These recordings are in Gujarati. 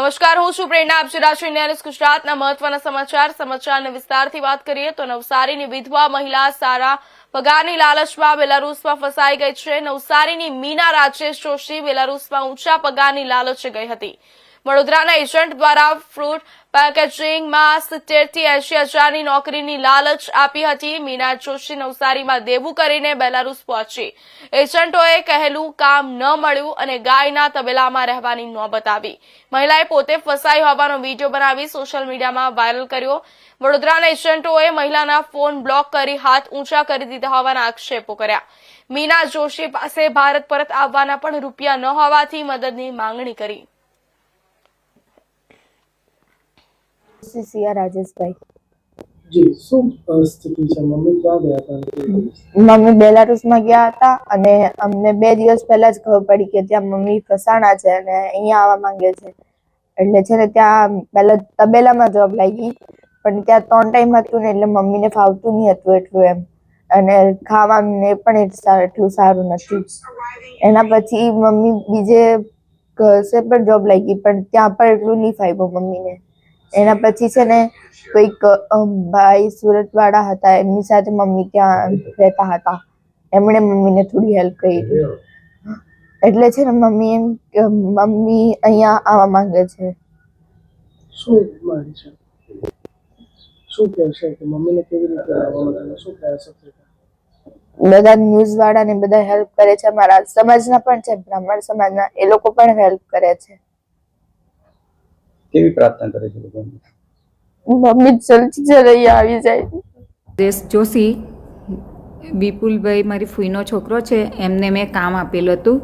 નમસ્કાર, હું છું પ્રેરણા. આપ જોઈ રહ્યા છો ઇન્ડિયા ન્યૂઝ ગુજરાતના મહત્વના સમાચારને વિસ્તારથી વાત કરીએ તો નવસારીની વિધવા મહિલા સારા પગારની લાલચમાં બેલારૂસમાં ફસાઈ ગઈ છે. નવસારીની મીના રાજેશ જોશી બેલારૂસમાં ઊંચા પગારની લાલચે ગઈ હતી. વડોદરાના એજન્ટ દ્વારા ફ્રૂટ પેકેજિંગમાં 70 થી 80 હજારની નોકરીની લાલચ આપી હતી. મીના જોશી નવસારીમાં દેવું કરીને બેલારૂસ પહોંચી. એજન્ટોએ કહેલું કામ ન મળ્યું અને ગાયના તબેલામાં રહેવાની નોબત આવી. મહિલાએ પોતે ફસાઈ હોવાનો વિડીયો બનાવી સોશિયલ મીડિયામાં વાયરલ કર્યો. વડોદરાના એજન્ટોએ મહિલાના ફોન બ્લોક કરી હાથ ઊંચા કરી દીધા હોવાના આક્ષેપો કર્યા. મીના જોશી પાસે ભારત પરત આવવાના પણ રૂપિયા ન હોવાથી મદદની માંગણી કરી. સિયા રાજેશભાઈ જી શું સ્થિતિ છે? મમ્મી ક્યાં ગયા હતા? મમ્મી બેલારૂસમાં ગયા હતા અને અમને 2 દિવસ પહેલા જ ખબર પડી કે ત્યાં મમ્મી ફસાણા છે અને અહીંયા આવવા માંગે છે. એટલે છે ને ત્યાં પહેલા તબેલામાં જોબ લાગી, પણ ત્યાં 3 ટાઈમ હતું ને એટલે મમ્મીને ફાવતું નહીં હતું એટલું એમ, અને ખાવાનું ને પણ એટલું સારું નથી. એના પછી મમ્મી બીજે ઘસે પણ જોબ લાગી, પણ ત્યાં પણ એટલું નહીં ફાવ્યું મમ્મીને. એના પછી છે ને કોઈક ભાઈ સુરત વાળા હતા, એમની સાથે મમ્મી ત્યાં રહેતા હતા. એમણે મમ્મીને થોડી હેલ્પ કરી. એટલે છે ને મમ્મી એમ કે મમ્મી અહીંયા આવવા માંગે છે. શું માંગે છે? શું કહે છે કે મમ્મીને કેવી રીતે આવવા માંગે? શું કહે છે? બધા ન્યૂઝ વાળા ને બધા હેલ્પ કરે છે. અમારા સમાજના પણ છે, બ્રાહ્મણ સમાજના, એ લોકો પણ હેલ્પ કરે છે. કેવી પ્રાર્થના કરે છે લોકોને? મમ્મી જલ્દી જલ્દી આવી જાય. દેશ જોશી વિપુલભાઈ મારી ફૂઈનો છોકરો છે, એમને મેં કામ આપેલું હતું.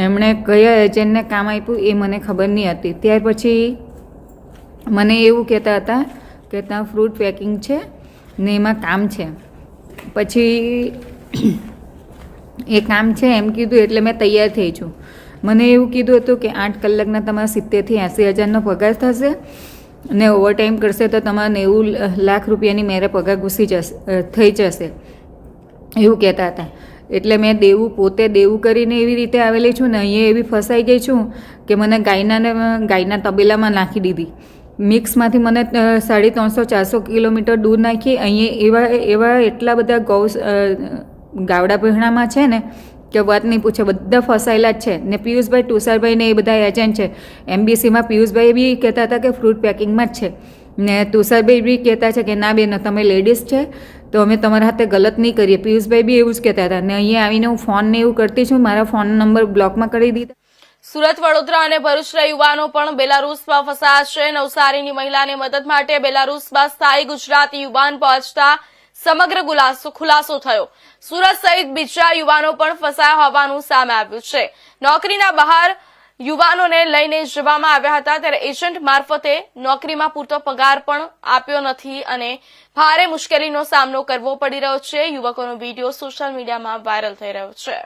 એમણે કયા એજન્ટને કામ આપ્યું એ મને ખબર નહીં હતી. ત્યાર પછી મને એવું કહેતા હતા કે ત્યાં ફ્રૂટ પેકિંગ છે ને એમાં કામ છે. પછી એ કામ છે એમ કીધું એટલે મેં તૈયાર થઈ છું. મને એવું કીધું હતું કે 8 કલાકના તમારા 70 થી 80 હજારનો પગાર થશે ને ઓવરટાઈમ કરશે તો તમારા 90 લાખ રૂપિયાની મેરે પગાર ઘૂસી જશે, થઈ જશે, એવું કહેતા હતા. એટલે મેં પોતે દેવું કરીને એવી રીતે આવેલી છું ને અહીંયા એવી ફસાઈ ગઈ છું કે મને ગાયના તબેલામાં નાખી દીધી. મિક્સમાંથી મને 350-400 કિલોમીટર દૂર નાખી. અહીંયા એવા એટલા બધા ગાવડા પહેણામાં છે ને કે વાત નહીં પૂછે, બધા ફસાયેલા જ છે. ને પિયુષભાઈ તુષારભાઈ ને એ બધા એજન્ટ છે. એમબીસીમાં પિયુષભાઈ બી કહેતા હતા કે ફ્રૂટ પેકિંગમાં જ છે, ને તુષારભાઈ બી કહેતા છે કે ના બેન તમે લેડીઝ છે તો અમે તમારા હાથે ગલત નહીં કરીએ. પિયુષભાઈ બી એવું જ કહેતા હતા. ને અહીંયા આવીને હું ફોન ને એવું કરતી છું, મારા ફોન નંબર બ્લોકમાં કરી દીધા. સુરત, વડોદરા અને ભરૂચના યુવાનો પણ બેલારૂસમાં ફસાયા છે. નવસારીની મહિલાને મદદ માટે બેલારૂસમાં સ્થાયી ગુજરાતી યુવાન પહોંચતા સમગ્ર ખુલાસો થયો. સુરત સહિત બીજા યુવાનો પણ ફસાયા હોવાનું સામે આવ્યું છે. નોકરીના બહાર યુવાનોને લઈને જવામાં આવ્યા હતા, ત્યારે એજન્ટ મારફતે નોકરીમાં પૂરતો પગાર પણ આપ્યો નથી અને ભારે મુશ્કેલીનો સામનો કરવો પડી રહ્યો છે. યુવકોનો વિડીયો સોશિયલ મીડિયામાં વાયરલ થઈ રહ્યો છે.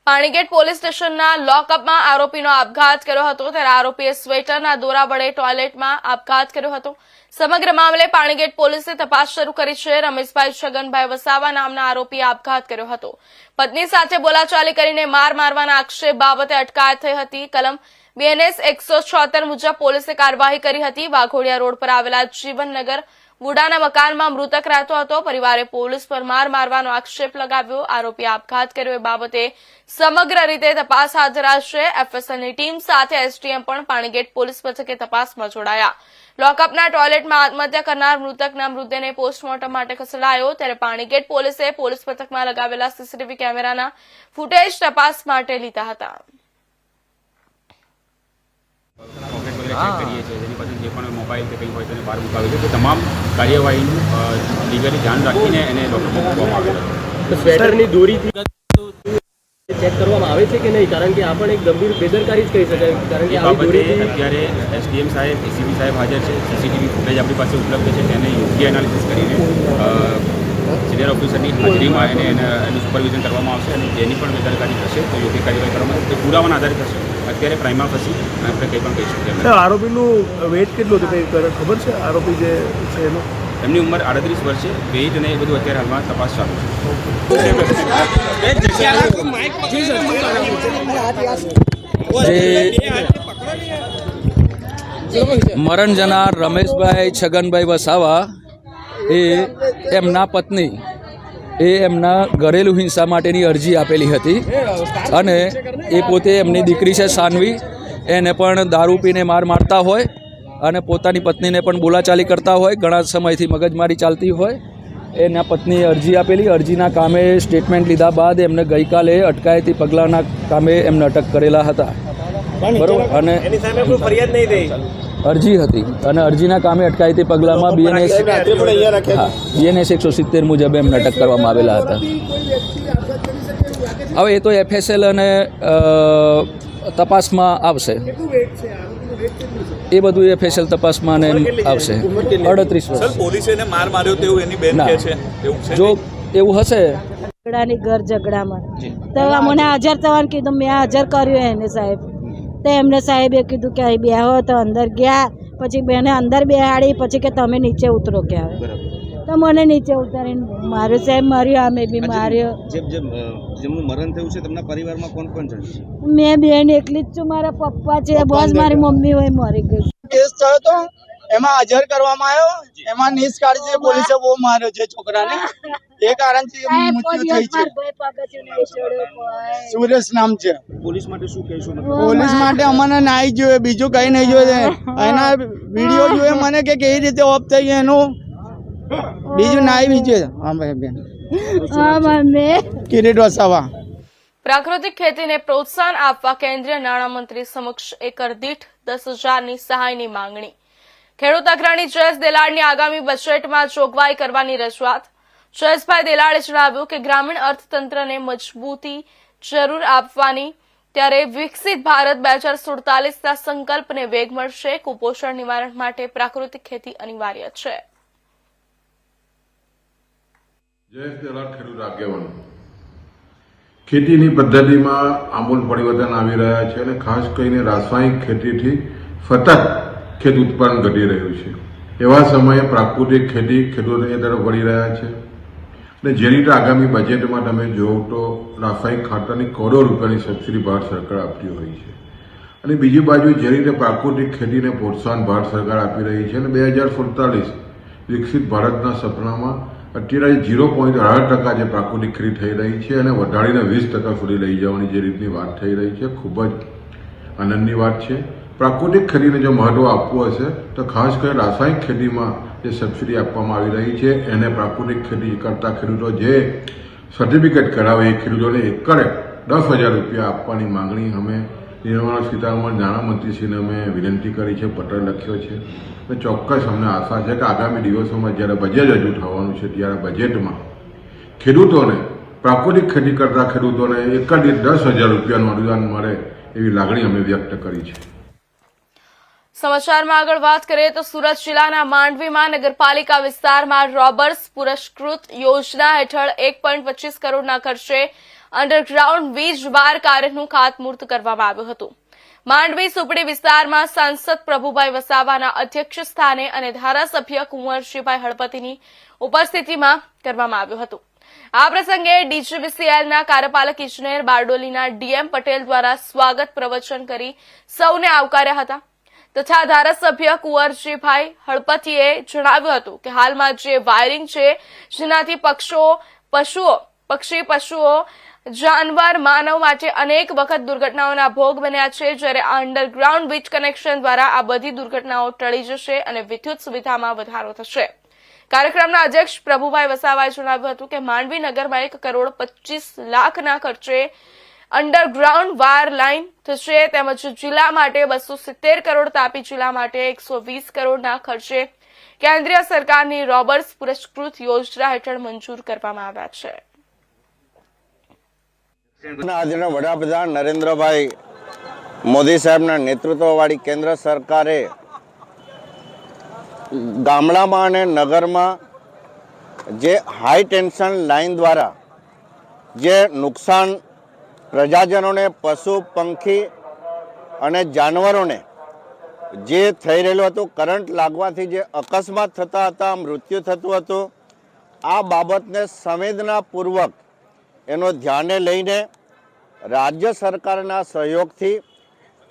પાણીગેટ પોલીસ સ્ટેશનના લોકઅપમાં આરોપીનો આપઘાત કર્યો હતો, ત્યારે આરોપીએ સ્વેટરના દોરા વડે ટોયલેટમાં આપઘાત કર્યો હતો. સમગ્ર મામલે પાણીગેટ પોલીસે તપાસ શરૂ કરી છે. રમેશભાઈ છગનભાઈ વસાવા નામના આરોપીએ આપઘાત કર્યો હતો. પત્ની સાથે બોલાચાલી કરીને મારવાના આક્ષેપ બાબતે અટકાયત થઈ હતી. કલમ BNS 176 મુજબ પોલીસે કાર્યવાહી કરી હતી. વાઘોડિયા રોડ પર આવેલા જીવનનગર વુડાના મકાનમાં મૃતક રહેતો હતો. પરિવારે પોલીસ પર મારવાનો આક્ષેપ લગાવ્યો. આરોપીએ આપઘાત કર્યો એ બાબતે સમગ્ર રીતે તપાસ હાથ ધરાશે. FSLની ટીમ સાથે STM પણ પાણીગેટ પોલીસ મથકે તપાસમાં જોડાયા. લોકઅપના ટોયલેટમાં આત્મહત્યા કરનાર મૃતકના મૃતદેહને પોસ્ટમોર્ટમ માટે ખસેડાયો. ત્યારે પાણીગેટ પોલીસે પોલીસ મથકમાં લગાવેલા CCTV કેમેરાના ફૂટેજ તપાસ માટે લીધા હતા. કરીએ છીએ જેની પાસે જે પણ મોબાઈલ કે કંઈ હોય તેને બહાર મુકાવે છે. તે તમામ કાર્યવાહીનું લીગલી ધ્યાન રાખીને એને લોકઅપમાં મૂકવામાં આવેલો છે. તો સ્વેટરની દોરીથી ચેક કરવામાં આવે છે કે નહીં? કારણ કે આ પણ એક ગંભીર બેદરકારી જ કહી શકાય. કારણ કે એ બાબતે અત્યારે SDM સાહેબ, ACP સાહેબ હાજર છે. CCTV ફૂટેજ આપણી પાસે ઉપલબ્ધ છે. તેને યોગ્ય એનાલિસિસ કરીને સિનિયર ઓફિસરની હાજરીમાં એનું સુપરવિઝન કરવામાં આવશે અને જેની પણ બેદરકારી થશે તો યોગ્ય કાર્યવાહી કરવામાં આવશે. તે પુરાવાના આધારે થશે અત્યારે પ્રાઇમા ફસી આપણે કંઈ પણ કહી શકીએ સાહેબ, આરોપીનું વેઇટ કેટલું હતું કંઈ ખબર છે? આરોપી જે છે એનું એમની ઉંમર 38 વર્ષ છે. વેઇટ અને એ બધું અત્યારે હાલમાં તપાસ ચાલુ જે મરણ જનાર રમેશભાઈ છગનભાઈ વસાવા એ એમના પત્ની એમના ઘરેલું હિંસા માટેની અરજી આપેલી હતી અને એ પોતે એમની દીકરી છે સાનવી, એને પણ દારૂ પીને મારતા હોય અને પોતાની પત્નીને પણ બોલાચાલી કરતા હોય, ઘણા સમયથી મગજમારી ચાલતી હોય. એના પત્નીએ અરજી આપેલી. અરજીના કામે સ્ટેટમેન્ટ લીધા બાદ એમને ગઈકાલે અટકાયતી પગલાંના કામે એમને અટક કરેલા હતા. બરોબર. અને અરજી હતી અને અરજીના કામે અટકાયતી પગલાંમાં બીએનએસ 170 મુજબ એમને અટક કરવામાં આવેલા હતા. હવે એ તો FSL અને તપાસમાં આવશે. એ બધું FSL તપાસમાં ને આવશે. 38 વર્ષ. પોલીસે માર માર્યો તેવું એની બેન કહે છે. જો એવું હશે ઝઘડાની ઘર ઝઘડામાં તો મને હાજર થવાનું કીધું. મેં હાજર કર્યું એને સાહેબ. તો એમને સાહેબે કીધું કે અહીં બેહો. તો અંદર ગયા. પછી બેને અંદર બેહાડી. પછી કે તમે નીચે ઉતરો કે આવે. તો મને નીચે ઉતારીને માર્યો સાહેબ. માર્યો અમે બી માર્યો. જેમનું મરણ થયું છે તેમના પરિવારમાં કોણ કોણ છે? મેં બેન એકલી જ છું. મારા પપ્પા છે બસ. મારી મમ્મી હોય મરી ગઈ. કેસ થયો તો એમાં હાજર કરવામાં આવ્યો. એમાં નિષ્કાળજી પોલીસે બહુ માર્યો છે છોકરાને. એ કારણથી મૃત્યુ થઈ છે. સુરેશ નામ છે. પોલીસ માટે શું કહેશો? પોલીસ માટે અમને નાઈ જોઈએ, બીજું કઈ નહીં જોઈએ. એના વિડીયો જોઈએ મને કે કેવી રીતે ઓફ થઈ ગયો એનું. બીજું નાઈ બીજું. હા ભાઈ બેન. કિરીટ વસાવા. પ્રાકૃતિક ખેતીને પ્રોત્સાહન આપવા કેન્દ્રીય નાણામંત્રી સમક્ષ એકર દીઠ 10,000ની સહાયની માંગણી. ખેડૂત અગ્રણી જયેશ દેલાડની આગામી બજેટમાં જોગવાઈ કરવાની રજૂઆત. જયેશભાઈ દેલાડે જણાવ્યું કે ગ્રામીણ અર્થતંત્રને મજબૂતી જરૂર આપવાની, ત્યારે વિકસિત ભારત 2047ના સંકલ્પને વેગ મળશે. કુપોષણ નિવારણ માટે પ્રાકૃતિક ખેતી અનિવાર્ય છે. જયેશ દેલાડ, ખેડૂત આગેવાન. ખેતીની પદ્ધતિમાં આમૂલ પરિવર્તન આવી રહ્યા છે અને ખાસ કરીને રાસાયણિક ખેતીથી સતત ખેત ઉત્પાદન ઘટી રહ્યું છે. એવા સમયે પ્રાકૃતિક ખેતી ખેડૂતોની તરફ વળી રહ્યા છે અને જે રીતે આગામી બજેટમાં તમે જોવો તો રાસાયણિક ખાતરની કરોડો રૂપિયાની સબસિડી ભારત સરકાર આપતી હોય છે અને બીજી બાજુ જે રીતે પ્રાકૃતિક ખેતીને પ્રોત્સાહન ભારત સરકાર આપી રહી છે અને 2047 વિકસિત ભારતના સપનામાં અત્યારે 0.8% જે પ્રાકૃતિક ખેતી થઈ રહી છે અને વધારીને 20% સુધી લઈ જવાની જે રીતની વાત થઈ રહી છે, ખૂબ જ આનંદની વાત છે. પ્રાકૃતિક ખેતીને જો મહત્વ આપવું હશે તો ખાસ કરીને રાસાયણિક ખેતીમાં જે સબસિડી આપવામાં આવી રહી છે એને પ્રાકૃતિક ખેતી કરતા ખેડૂતો જે સર્ટિફિકેટ કરાવે એ ખેડૂતોને એકરે 10,000 રૂપિયા આપવાની માંગણી અમે નિર્મલા સીતારામન નાણામંત્રીશ્રીને અમે વિનંતી કરી છે, પત્ર લખ્યો છે. અને ચોક્કસ અમને આશા છે કે આગામી દિવસોમાં જ્યારે બજેટ રજૂ થવાનું છે ત્યારે બજેટમાં ખેડૂતોને પ્રાકૃતિક ખેતી કરતા ખેડૂતોને એકર દીઠ 10,000 રૂપિયાનું અનુદાન મળે એવી લાગણી અમે વ્યક્ત કરી છે. સમાચારમાં આગળ વાત કરીએ તો સુરત જિલ્લાના માંડવીમાં નગરપાલિકા વિસ્તારમાં રોબર્સ પુરસ્કૃત યોજના હેઠળ 1.25 કરોડના ખર્ચે અંડરગ્રાઉન્ડ વીજ બાર કાર્યનું ખાતમુહૂર્ત કરવામાં આવ્યું હતું. માંડવી સુપડી વિસ્તારમાં સાંસદ પ્રભુભાઈ વસાવાના અધ્યક્ષ સ્થાને અને ધારાસભ્ય કુંવરજીભાઈ હળપતિની ઉપસ્થિતિમાં કરવામાં આવ્યું હતું. આ પ્રસંગે DGBCLના કાર્યપાલક ઇજનેર બારડોલીના DM પટેલ દ્વારા સ્વાગત પ્રવચન કરી સૌને આવકાર્યા હતા તથા ધારાસભ્ય કુંવરજીભાઈ હળપતિએ જણાવ્યું હતું કે હાલમાં જે વાયરિંગ છે જેનાથી પક્ષી પશુઓ જાનવર માનવ માટે અનેક વખત દુર્ઘટનાઓના ભોગ બન્યા છે, જ્યારે આ અંડરગ્રાઉન્ડ વીજ કનેક્શન દ્વારા આ બધી દુર્ઘટનાઓ ટળી જશે અને વિદ્યુત સુવિધામાં વધારો થશે. કાર્યક્રમના અધ્યક્ષ પ્રભુભાઈ વસાવાએ જણાવ્યું હતું કે માંડવી નગરમાં 1.25 કરોડના ખર્ચે અંડરગ્રાઉન્ડ વાયર લાઇન થશે, તેમજ જિલ્લા માટે 270 કરોડ, તાપી જિલ્લા માટે 120 કરોડના ખર્ચે કેન્દ્રીય સરકારની રોબર્સ પુરસ્કૃત યોજના હેઠળ મંજૂર કરવામાં આવ્યા છે. આજના વડાપ્રધાન નરેન્દ્રભાઈ મોદી સાહેબના નેતૃત્વવાળી કેન્દ્ર સરકારે ગામડામાં અને નગરમાં જે હાઈ ટેન્શન લાઇન દ્વારા જે નુકસાન પ્રજાજનોને પશુ પંખી અને જાનવરોને જે થઈ રહેલું હતું, કરંટ લાગવાથી જે અકસ્માત થતા હતા, મૃત્યુ થતું હતું, આ બાબતને સંવેદનાપૂર્વક એનો ધ્યાને લઈને રાજ્ય સરકારના સહયોગથી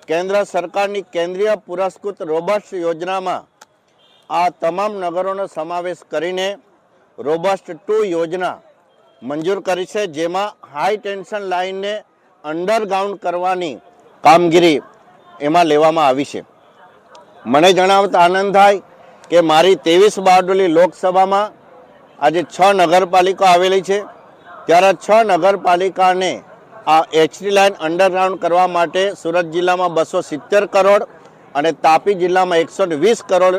કેન્દ્ર સરકારની કેન્દ્રીય પુરસ્કૃત રોબસ્ટ યોજનામાં આ તમામ નગરોનો સમાવેશ કરીને રોબસ્ટ 2 યોજના મંજૂર કરી છે, જેમાં હાઈ ટેન્શન લાઇનને અંડરગ્રાઉન્ડ કરવાની કામગીરી એમાં લેવામાં આવી છે. મને જણાવતા આનંદ થાય કે મારી 23 બારડોલી લોકસભામાં આજે 6 નગરપાલિકા આવેલી છે, ત્યારે 6 નગરપાલિકાને આ એચટી લાઇન અંડરગ્રાઉન્ડ કરવા માટે સુરત જિલ્લામાં 270 કરોડ અને તાપી જિલ્લામાં 120 કરોડ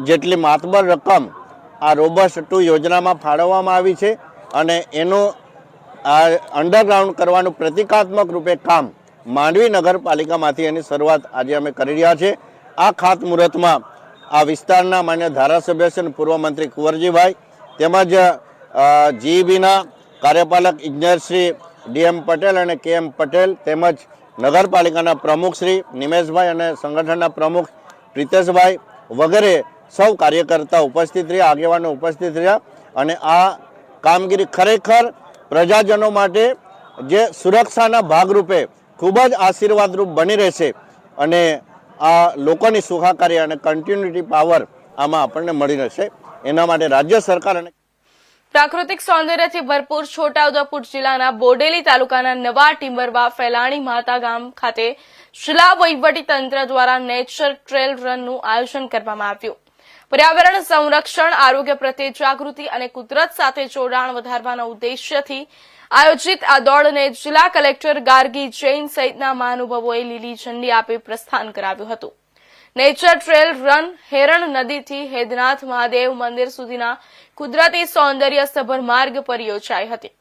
જેટલી માતબર રકમ આ રોબસ્ટ 2 યોજનામાં ફાળવવામાં આવી છે અને એનું આ અંડરગ્રાઉન્ડ કરવાનું પ્રતિકાત્મક રૂપે કામ માંડવી નગરપાલિકામાંથી એની શરૂઆત આજે અમે કરી રહ્યા છીએ. આ ખાતમુહૂર્તમાં આ વિસ્તારના માન્ય ધારાસભ્ય છે પૂર્વ મંત્રી કુંવરજીભાઈ તેમજ જીઈબીના કાર્યપાલક ઇજનેર શ્રી ડીએમ પટેલ અને કેએમ પટેલ તેમજ નગરપાલિકાના પ્રમુખ શ્રી નિમેશભાઈ અને સંગઠનના પ્રમુખ પ્રિતેશભાઈ વગેરે સૌ કાર્યકર્તા ઉપસ્થિત રહ્યા, આગેવાનો ઉપસ્થિત રહ્યા અને આ કામગીરી ખરેખર પ્રજાજનો માટે જે સુરક્ષાના ભાગરૂપે ખૂબ જ આશીર્વાદરૂપ બની રહેશે અને આ લોકોની સુખાકારી અને કન્ટિન્યુટી પાવર આમાં આપણને મળી રહેશે. એના માટે રાજ્ય સરકાર અને પ્રાકૃતિક સૌંદર્યથી ભરપૂર છોટાઉદેપુર જિલ્લાના બોડેલી તાલુકાના નવા ટિમ્બરવા ફેલાણી માતા ગામ ખાતે જિલ્લા વહીવટીતંત્ર દ્વારા નેચર ટ્રેલ રનનું આયોજન કરવામાં આવ્યું. પર્યાવરણ સંરક્ષણ, આરોગ્ય પ્રત્યે જાગૃતિ અને કુદરત સાથે જોડાણ વધારવાના ઉદ્દેશ્યથી આયોજિત આ દોડને જિલ્લા કલેક્ટર ગાર્ગી જૈન સહિતના મહાનુભાવોએ લીલી ઝંડી આપી પ્રસ્થાન કરાવ્યું હતું. Nature trail run Heran નદીથી હેદનાથ Mahadev મંદિર સુધીના કુદરતી સૌંદર્ય સભર માર્ગ પર યોજાઈ હતી.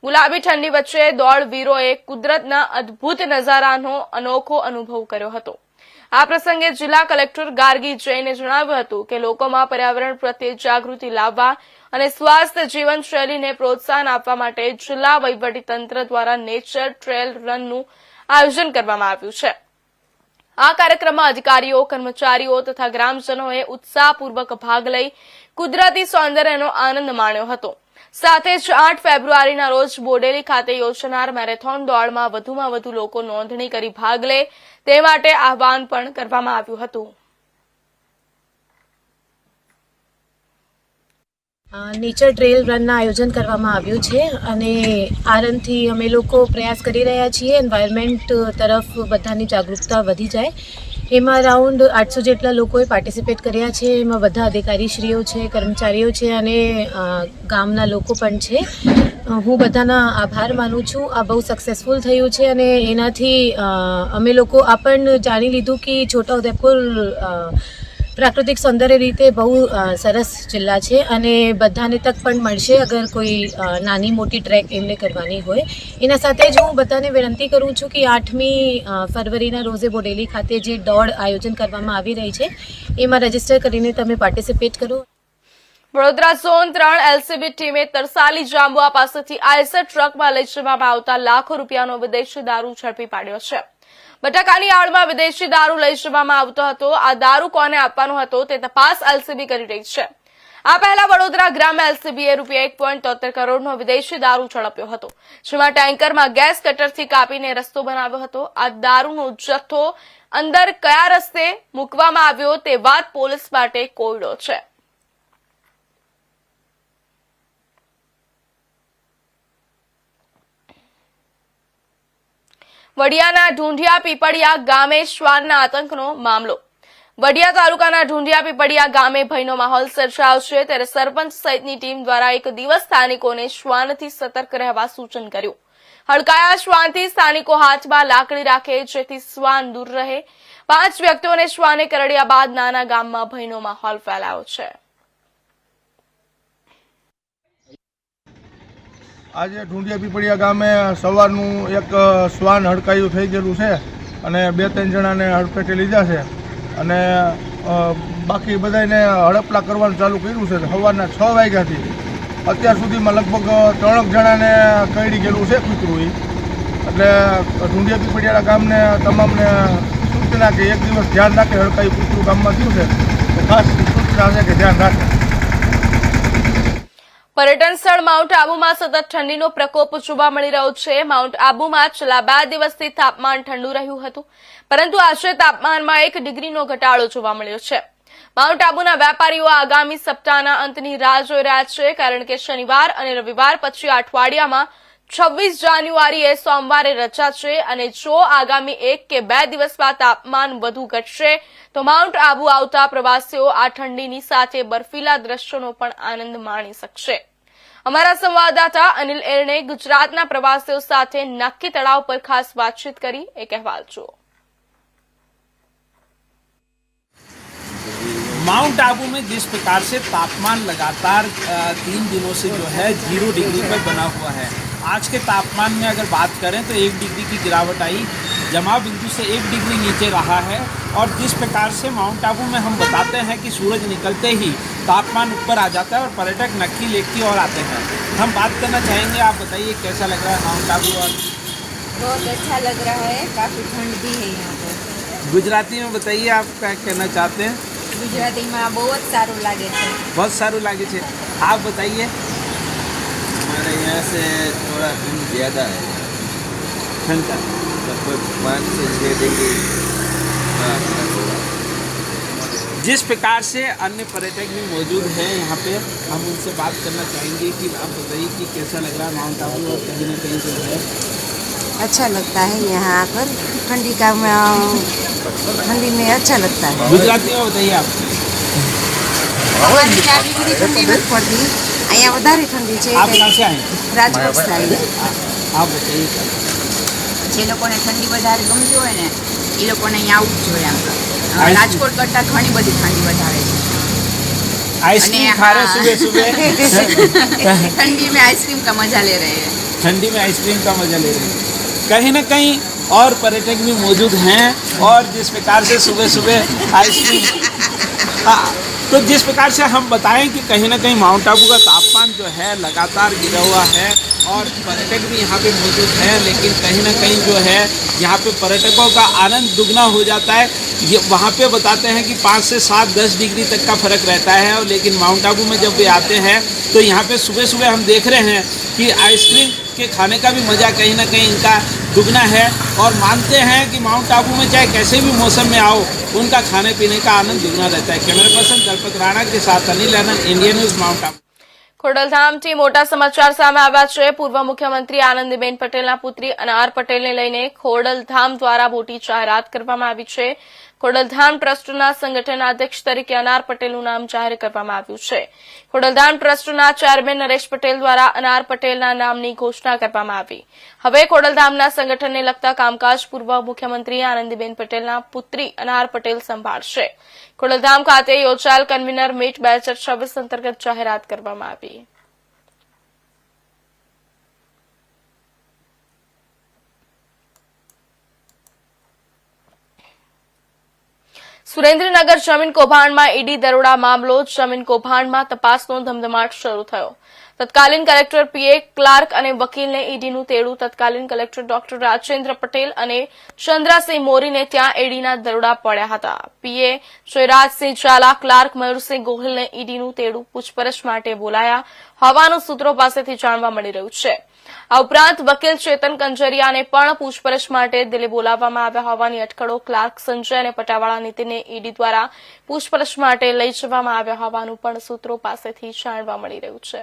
ગુલાબી ઠંડી વચ્ચે દોડવીરોએ કુદરતના અદભુત નજારાનો અનોખો અનુભવ કર્યો હતો. આ પ્રસંગે જિલ્લા કલેક્ટર ગાર્ગી જૈને જણાવ્યું હતું કે લોકોમાં પર્યાવરણ પ્રત્યે જાગૃતિ લાવવા અને સ્વાસ્થ જીવનશૈલીને પ્રોત્સાહન આપવા માટે જિલ્લા વહીવટીતંત્ર દ્વારા નેચર ટ્રેલ રનનું આયોજન કરવામાં આવ્યું છે. આ કાર્યક્રમમાં અધિકારીઓ, કર્મચારીઓ તથા ગ્રામજનોએ ઉત્સાહપૂર્વક ભાગ લઈ કુદરતી સૌંદર્યનો આનંદ માણ્યો હતો. સાથે જ 8 ફેબ્રુઆરીના રોજ બોડેલી ખાતે યોજાનાર મેરેથોન દોડમાં વધુમાં વધુ લોકો નોંધણી કરી ભાગ લે તે માટે આહવાન પણ કરવામાં આવ્યું હતું. નેચર ટ્રેલ રનના આયોજન કરવામાં આવ્યું છે અને આ રનથી અમે લોકો પ્રયાસ કરી રહ્યા છીએ એન્વાયરમેન્ટ તરફ બધાની જાગૃતતા વધી જાય. એમાં અરાઉન્ડ 800 જેટલા લોકોએ પાર્ટિસિપેટ કર્યા છે. એમાં બધા અધિકારીશ્રીઓ છે, કર્મચારીઓ છે અને ગામના લોકો પણ છે. હું બધાના આભાર માનું છું. આ બહુ સક્સેસફુલ થયું છે અને એનાથી અમે લોકો આ પણ જાણી લીધું કે છોટાઉદેપુર પ્રાકૃતિક સૌંદર્ય રીતે બહુ સરસ જિલ્લા છે અને બધાને તક પણ મળશે અગર કોઈ નાની મોટી ટ્રેક એમને કરવાની હોય. એના સાથે જ હું બધાને વિનંતી કરું છું કે 8મી ફરવરીના રોજે બોડેલી ખાતે જે દોડ આયોજન કરવામાં આવી રહી છે એમાં રજીસ્ટર કરીને તમે પાર્ટિસિપેટ કરો. વડોદરા ઝોન 3 એલસીબી ટીમે તરસાલી જાંબુઆ પાસેથી આઈસર ટ્રકમાં લઈ જવામાં આવતા લાખો રૂપિયાનો વિદેશી દારૂ ઝડપી પાડ્યો છે. બટાકાની આડમાં વિદેશી દારૂ લઈ જવામાં આવતો હતો. આ દારૂ કોને આપવાનો હતો તે તપાસ એલસીબી કરી રહી છે. આ પહેલા વડોદરા ગ્રામ્ય એલસીબીએ ₹1.73 કરોડનો વિદેશી દારૂ ઝડપ્યો હતો, જેમાં ટેન્કરમાં ગેસ કટરથી કાપીને રસ્તો બનાવ્યો હતો. આ દારૂનો જથ્થો અંદર કયા રસ્તે મૂકવામાં આવ્યો તે વાત પોલીસ માટે કોયડો છે. વડિયાના ઢૂંઢિયા પીપળિયા ગામે શ્વાનના આતંકનો મામલો. વડિયા તાલુકાના ઢૂંઢિયા પીપળિયા ગામે ભયનો માહોલ સર્જાયો છે, ત્યારે સરપંચ સહિતની ટીમ દ્વારા એક દિવસ સ્થાનિકોને શ્વાનથી સતર્ક રહેવા સૂચન કર્યું. હડકાયા શ્વાનથી સ્થાનિકો હાથમાં લાકડી રાખે જેથી શ્વાન દૂર રહે. 5 વ્યક્તિઓને શ્વાને કરડ્યા બાદ નાના ગામમાં ભયનો માહોલ ફેલાયો છે. આજે ઢૂંઢિયા પીપળિયા ગામે સવારનું એક શ્વાન હડકાયું થઈ ગયેલું છે અને 2-3 જણાને હડફેટે લીધા છે અને બાકી બધાને હડપલા કરવાનું ચાલુ કર્યું છે. સવારના 6 વાગ્યાથી અત્યાર સુધીમાં લગભગ 3 જણાને કરડી ગયેલું છે કૂતરું. એટલે ઢૂંઢિયા પીપળિયા ગામને તમામને સૂચના કે એક દિવસ ધ્યાન રાખે હડકાયું કૂતરું ગામમાં થયું છે તો ખાસ સૂચના છે કે ધ્યાન રાખે. પર્યટન સ્થળ માઉન્ટ આબુમાં સતત ઠંડીનો પ્રકોપ જોવા મળી રહ્યો છે. માઉન્ટ આબુમાં છેલ્લા 2 દિવસથી તાપમાન ઠંડુ રહ્યું હતું, પરંતુ આજે તાપમાનમાં 1 ડિગ્રીનો ઘટાડો જોવા મળ્યો છે. માઉન્ટ આબુના વેપારીઓ આગામી સપ્તાહના અંતની રાહ જોઈ રહ્યા છે, કારણ કે શનિવાર અને રવિવાર પછી અઠવાડિયામાં 26 જાન્યુઆરીએ સોમવારે રજા છે અને જો આગામી 1 કે 2 દિવસમાં તાપમાન વધુ ઘટશે તો માઉન્ટ આબુ આવતા પ્રવાસીઓ આ ઠંડીની સાથે બર્ફીલા દ્રશ્યોનો પણ આનંદ માણી શકશે. અમારા સંવાદદાતા અનિલ એરણે ગુજરાતના પ્રવાસીઓ સાથે નક્કી તળાવ પર ખાસ વાતચીત કરી. એક અહેવાલ જુઓ. माउंट आबू में जिस प्रकार से तापमान लगातार 3 दिनों से जो है 0 डिग्री पर बना हुआ है, आज के तापमान में अगर बात करें तो 1 डिग्री की गिरावट आई, जमाव बिंदु से 1 डिग्री नीचे रहा है। और जिस प्रकार से माउंट आबू में हम बताते हैं कि सूरज निकलते ही तापमान ऊपर आ जाता है और पर्यटक नक्की लेक की ओर आते हैं। हम बात करना चाहेंगे, आप बताइए कैसा लग रहा है माउंट आबू? और बहुत अच्छा लग रहा है, काफ़ी ठंड भी है यहाँ पर। गुजराती में बताइए आप क्या कहना चाहते हैं? गुजराती में बहुत सारू लागे छे। बहुत सारू लागे छे। आप बताइए। हमारे यहाँ से थोड़ा ठंड ज़्यादा है, ठंड का लगभग 5 से 6 डिग्री। जिस प्रकार से अन्य पर्यटक भी मौजूद हैं यहाँ पे, हम उनसे बात करना चाहेंगे कि आप बताइए कि कैसा लग रहा है माउंट आबू और कहीं ना कहीं जो है अच्छा लगता है यहाँ आकर, ठंडी का ठंडी में अच्छा लगता है। गुजराती में बताइए आप। हमारे यहाँ भी बड़ी ठंडी नहीं पड़ती, यहाँ વધારે ઠંડી છે। आप कहाँ से आए? રાજકોટ से आई। आप बताइए। જે લોકોને ઠંડી વધારે ગમતી હોય ને એ લોકોને અહીંયા આવવું જ જોઈએ। આમ રાજકોટ કરતાં ઘણી બધી ઠંડી વધારે છે। आइसक्रीम खा रहे सुबह सुबह। ठंडी में आइसक्रीम का मजा ले रहे हैं। ठंडी में आइसक्रीम का मजा ले रहे हैं। कहीं ना कहीं और पर्यटक भी मौजूद हैं और जिस प्रकार से सुबह सुबह आइसक्रीम, हाँ, तो जिस प्रकार से हम बताएं कि कहीं ना कहीं माउंट आबू का तापमान जो है लगातार गिरा हुआ है और पर्यटक भी यहाँ पे मौजूद हैं, लेकिन कहीं ना कहीं जो है यहाँ पे पर्यटकों का आनंद दुगना हो जाता है। ये वहाँ पे बताते हैं कि 5 से 7-10 डिग्री तक का फर्क रहता है, और लेकिन माउंट आबू में जब वे आते हैं तो यहाँ पे सुबह सुबह हम देख रहे हैं कि आइसक्रीम के खाने का भी मज़ा कहीं ना कहीं इनका दुगना है, और मानते हैं कि माउंट आबू में चाहे कैसे भी मौसम में आओ उनका खाने पीने का आनंद दुगना रहता है। कैमरा पर्सन दलपत राणा के साथ अनिल आनंद, इंडिया न्यूज़, माउंट आबू। ખોડલધામથી મોટા સમાચાર સામે આવ્યા છે। પૂર્વ મુખ્યમંત્રી આનંદીબેન પટેલના પુત્રી અનાર પટેલને લઈને ખોડલધામ દ્વારા મોટી જાહેરાત કરવામાં આવી છે। ખોડલધામ ટ્રસ્ટના સંગઠન અધ્યક્ષ તરીકે અનાર પટેલનું નામ જાહેર કરવામાં આવ્યું છે। ખોડલધામ ટ્રસ્ટના ચેરમેન નરેશ પટેલ દ્વારા અનાર પટેલના નામની ઘોષણા કરવામાં આવી। હવે ખોડલધામના સંગઠનને લગતા કામકાજ પૂર્વ મુખ્યમંત્રી આનંદીબેન પટેલના પુત્રી અનાર પટેલ સંભાળશે। ખોડલધામ ખાતે યોજાયેલ કન્વીનર મીટ 2026 અંતર્ગત જાહેરાત કરવામાં આવી। સુરેન્દ્રનગર જમીન કૌભાંડમાં ઈડી દરોડા મામલો, જમીન કૌભાંડમાં તપાસનો ધમધમાટ શરૂ થયો। તત્કાલીન કલેક્ટર પીએ ક્લાર્ક અને વકીલને ઈડીનું તેડું। તત્કાલીન કલેક્ટર ડોક્ટર રાજેન્દ્ર પટેલ અને ચંદ્રસિંહ મોરીને ત્યાં ઈડીના દરોડા પડ્યા હતા। પીએ જયરાજસિંહ ઝાલા, ક્લાર્ક મયુરસિંહ ગોહિલને ઈડીનું તેડું પૂછપરછ માટે બોલાયા હોવાનું સૂત્રો પાસેથી જાણવા મળી રહ્યું છે। આ ઉપરાંત વકીલ ચેતન કંજરિયાને પણ પૂછપરછ માટે દિલ્હી બોલાવવામાં આવ્યા હોવાની અટકળો। ક્લાર્ક સંજય અને પટાવાળા નીતિને ઈડી દ્વારા પૂછપરછ માટે લઈ જવામાં આવ્યા હોવાનું પણ સૂત્રો પાસેથી જાણવા મળી રહ્યું છે।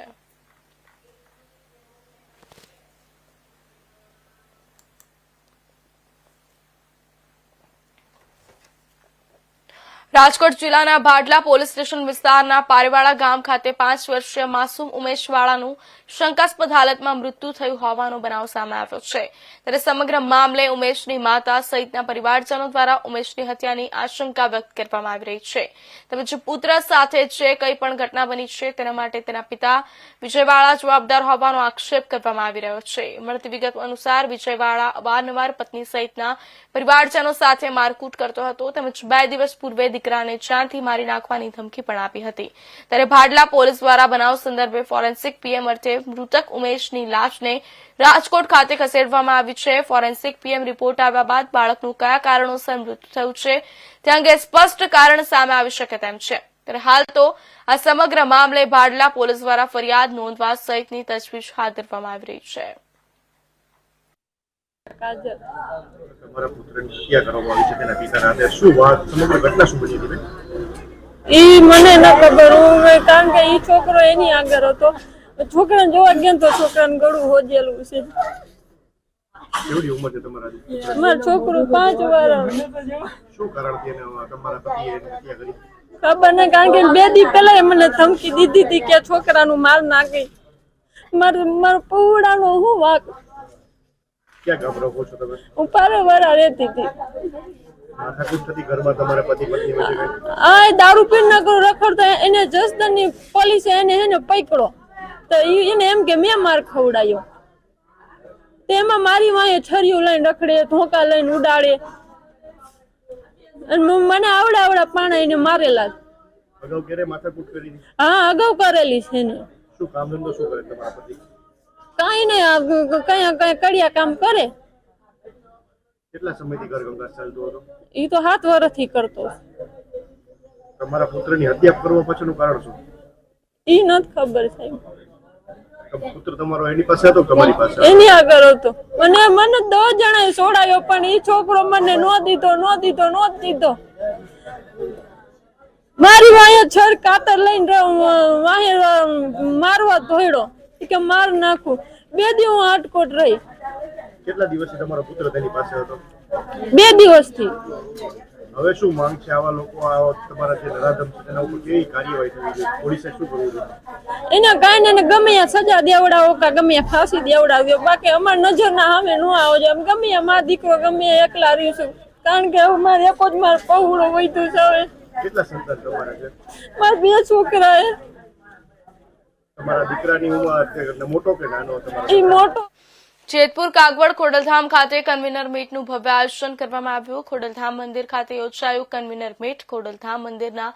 રાજકોટ જિલ્લાના ભાડલા પોલીસ સ્ટેશન વિસ્તારના પારેવાડા ગામ ખાતે 5 વર્ષીય માસૂમ ઉમેશવાળાનું શંકાસ્પદ હાલતમાં મૃત્યુ થયું હોવાનો બનાવ સામે આવ્યો છે। ત્યારે સમગ્ર મામલે ઉમેશની માતા સહિતના પરિવારજનો દ્વારા ઉમેશની હત્યાની આશંકા વ્યક્ત કરવામાં આવી રહી છે। તેમજ પુત્ર સાથે જે કંઈ પણ ઘટના બની છે તેના માટે તેના પિતા વિજયવાળા જવાબદાર હોવાનો આક્ષેપ કરવામાં આવી રહ્યો છે। મળતી વિગત અનુસાર વિજયવાળા અવારનવાર પત્ની સહિતના પરિવારજનો સાથે મારકૂટ કરતો હતો તેમજ 2 દિવસ પૂર્વે દીકરાને જાનથી મારી નાખવાની ધમકી પણ આપી હતી। ત્યારે ભાડલા પોલીસ દ્વારા બનાવ સંદર્ભે ફોરેન્સિક પીએમ અર્થે મૃતક ઉમેશની લાશને રાજકોટ ખાતે ખસેડવામાં આવી છે। ફોરેન્સિક પીએમ રિપોર્ટ આવ્યા બાદ બાળકનું કયા કારણોસર મૃત્યુ થયું છે તે અંગે સ્પષ્ટ કારણ સામે આવી શકે તેમ છે। ત્યારે હાલ તો આ સમગ્ર મામલે ભાડલા પોલીસ દ્વારા ફરિયાદ નોંધવા સહિતની તજવીજ હાથ ધરવામાં આવી રહી છે। તમારા પુત્રની હત્યા કરવામાં આવી છે તેના પિતાના હાથે શું વાત સમગ્ર ઘટના શું બની હતી? ઈ મને ન ખબર, હું કારણ કે ઈ છોકરો એની આગળ હતો, છોકરાને જોવા ગયા તો છોકરાને ગળું હોજેલું છે। કેવડી ઉંમર છે તમારી? મારું છોકરું 5 વર્ષ। શું કારણથી એને તમારા પતિએ હત્યા કરી? ખબર નહીં, કારણ કે 2 દી પહેલા મને ધમકી દીધી હતી કે છોકરાનું માર નાખી। મારું પૌડાનો હું વાક? ક્યાં ગામ રહો છો તમે? હું પારેવાડા રહેતી હતી। માથાકૂટ થતી ઘરમાં તમારા પતિ પત્ની વચ્ચે? આ દારૂ પીને નકરો રખડતો, એને જસદણની પોલીસે એને પકડ્યો તો એને એમ કે મેં માર ખવડાયો, તેમાં મારી વાંહે છરીયું લઈને રખડે, ધોકા લઈને ઉડાડે અને મને આવડા પાણા એને મારેલા। અગાઉ ક્યારે માથાકૂટ કરી? હા, અગાઉ કરેલી છે ને। શું કામ ધંધો શું કરે તમારા પતિ? કઈ નહીં, કઈ કડિયા કામ કરે। કેટલા સમયથી ઘર કંકાસ ચાલતો હતો? ઈ તો 7 વર્ષથી કરતો। તમારા પુત્રની હત્યા કરવા પાછળનું કારણ શું? ઈ નથી ખબર સાહેબ। પુત્ર તમારો એની પાસે હતો કે તમારી પાસે? એની આગળ હતો। મને 2 જણાએ છોડાયો પણ ઈ છોકરો મને નો દીધો। મારી વાંહે છર કાતર લઈને વાંહે મારવા ધોડ્યો કે માર નાખું। 2 દી હું આટકોટ રહી। કેટલા દિવસથી તમારો પુત્ર તેની પાસે હતો? 2 દિવસથી। હવે શું માંગ છે? આવા લોકો તમારા જે નરાધમ છે તેના ઉપર કેવી કાર્યવાહી થવી જોઈએ? પોલીસે શું કરવું જોઈએ? એને કાંઈ ને ગમે ત્યાં સજા દેવડાવો કે ગમે ત્યાં ફાંસી દેવડાવ્યો, બાકી અમારી નજરના સામે ન આવો જોઈએ। ગમે ત્યાં મારો દીકરો ગમે એકલા રહીશું, કારણ કે મારે એક જ મારો પહોળો વધ્યું છે। હવે કેટલા સંતાન તમારા છે? મારા 2 છોકરા છે। તમારા દીકરાની ઉંમર મોટો કે નાનો? ઈ મોટો। જેતપુર કાગવડ ખોડલધામ ખાતે કન્વીનર મીટનું ભવ્ય આયોજન કરવામાં આવ્યું। ખોડલધામ મંદિર ખાતે યોજાયું કન્વીનર મીટ। ખોડલધામ મંદિરના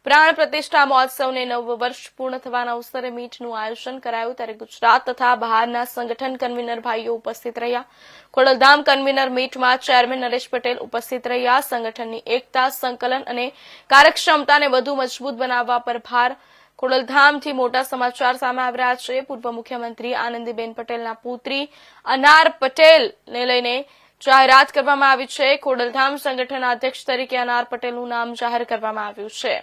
પ્રાણ પ્રતિષ્ઠા મહોત્સવને 9 વર્ષ પૂર્ણ થવાના અવસરે મીટનું આયોજન કરાયું। ત્યારે ગુજરાત તથા બહારના સંગઠન કન્વીનર ભાઈઓ ઉપસ્થિત રહ્યા। ખોડલધામ કન્વીનર મીટમાં ચેરમેન નરેશ પટેલ ઉપસ્થિત રહ્યા। સંગઠનની એકતા, સંકલન અને કાર્યક્ષમતાને વધુ મજબૂત બનાવવા પર ભાર। ખોડલધામથી મોટા સમાચાર સામે આવી રહ્યા છે। પૂર્વ મુખ્યમંત્રી આનંદીબેન પટેલના પુત્રી અનાર પટેલને લઈને જાહેરાત કરવામાં આવી છે। ખોડલધામ સંગઠનના અધ્યક્ષ તરીકે અનાર પટેલનું નામ જાહેર કરવામાં આવ્યું છે।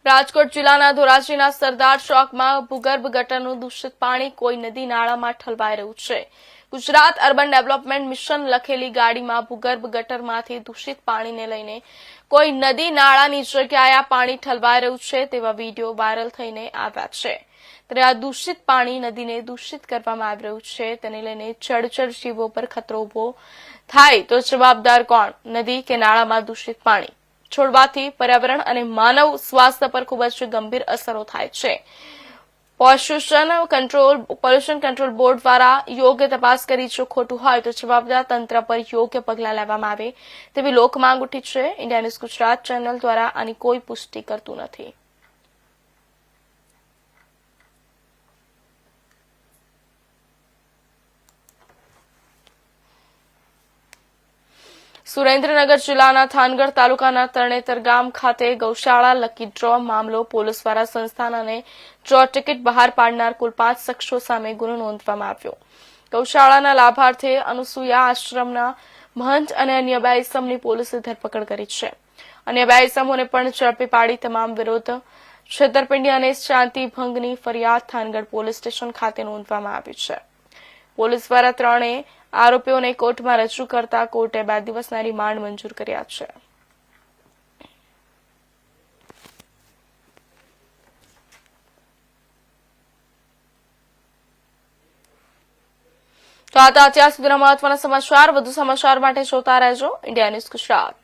રાજકોટ જિલ્લાના ધોરાજીના સરદાર ચોકમાં ભૂગર્ભ ગટરનું દૂષિત પાણી કોઈ નદી નાળામાં ઠલવાઈ રહ્યું છે। ગુજરાત અર્બન ડેવલપમેન્ટ મિશન લખેલી ગાડીમાં ભૂગર્ભ ગટરમાંથી દૂષિત પાણીને લઈને કોઈ નદી નાળાની જગ્યાએ આ પાણી ઠલવાઈ રહ્યું છે તેવા વિડીયો વાયરલ થઈને આવ્યા છે। ત્યારે આ દૂષિત પાણી નદીને દૂષિત કરવામાં આવી રહ્યું છે, તેને લઈને જળચર જીવો પર ખતરો ઉભો થાય તો જવાબદાર કોણ? નદી કે નાળામાં દૂષિત પાણી છોડવાથી પર્યાવરણ અને માનવ સ્વાસ્થ્ય પર ખૂબ જ ગંભીર અસરો થાય છે। પોલ્યુશન કંટ્રોલ બોર્ડ દ્વારા યોગ્ય તપાસ કરી જો ખોટું હોય તો જવાબદાર તંત્ર પર યોગ્ય પગલાં લેવામાં આવે તેવી લોક માંગ ઉઠી છે। ઇન્ડિયા ન્યૂઝ ગુજરાત ચેનલ દ્વારા આની કોઈ પુષ્ટિ કરતું નથી। સુરેન્દ્રનગર જિલ્લાના થાનગઢ તાલુકાના તરણેતર ગામ ખાતે ગૌશાળા લકી ડ્રો મામલો પોલીસ દ્વારા સંસ્થાન અને ડ્રો ટિકિટ બહાર પાડનાર કુલ 5 શખ્સો સામે ગુનો નોંધવામાં આવ્યો। ગૌશાળાના લાભાર્થે અનુસુયા આશ્રમના મહંત અને અન્ય 2 ઇસમની પોલીસે ધરપકડ કરી છે। અન્ય 2 ઇસમોને પણ ઝડપી પાડી તમામ વિરુદ્ધ છેતરપિંડી અને શાંતિ ભંગની ફરિયાદ થાનગઢ પોલીસ સ્ટેશન ખાતે નોંધવામાં આવી છે। પોલીસ દ્વારા 3 આરોપીઓને કોર્ટમાં રજૂ કરતા કોર્ટે 2 દિવસના રિમાન્ડ મંજૂર કર્યા છે। તો આ હતા અત્યાર સુધીના મહત્વના સમાચાર। વધુ સમાચાર માટે જોતા રહેજો ઇન્ડિયા ન્યૂઝ ગુજરાત।